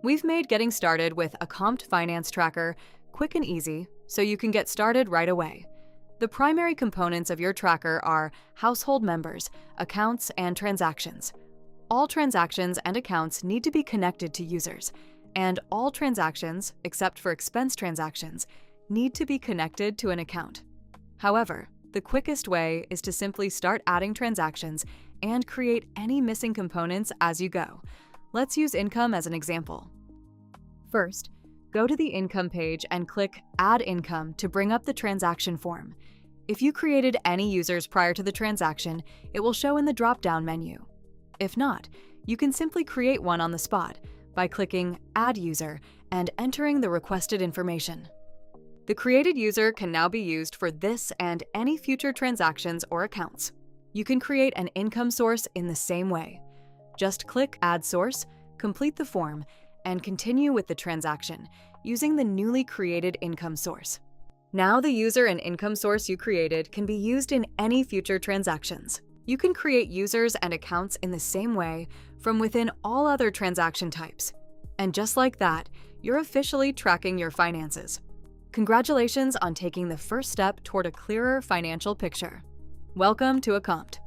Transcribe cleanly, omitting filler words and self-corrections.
We've made getting started with Accompt Finance Tracker quick and easy so you can get started right away. The primary components of your tracker are household members, accounts, and transactions. All transactions and accounts need to be connected to users, and all transactions, except for expense transactions, need to be connected to an account. However, the quickest way is to simply start adding transactions and create any missing components as you go. Let's use income as an example. First, go to the income page and click Add Income to bring up the transaction form. If you created any users prior to the transaction, it will show in the drop-down menu. If not, you can simply create one on the spot by clicking Add User and entering the requested information. The created user can now be used for this and any future transactions or accounts. You can create an income source in the same way. Just click Add Source, complete the form, and continue with the transaction using the newly created income source. Now the user and income source you created can be used in any future transactions. You can create users and accounts in the same way from within all other transaction types. And just like that, you're officially tracking your finances. Congratulations on taking the first step toward a clearer financial picture. Welcome to Accompt.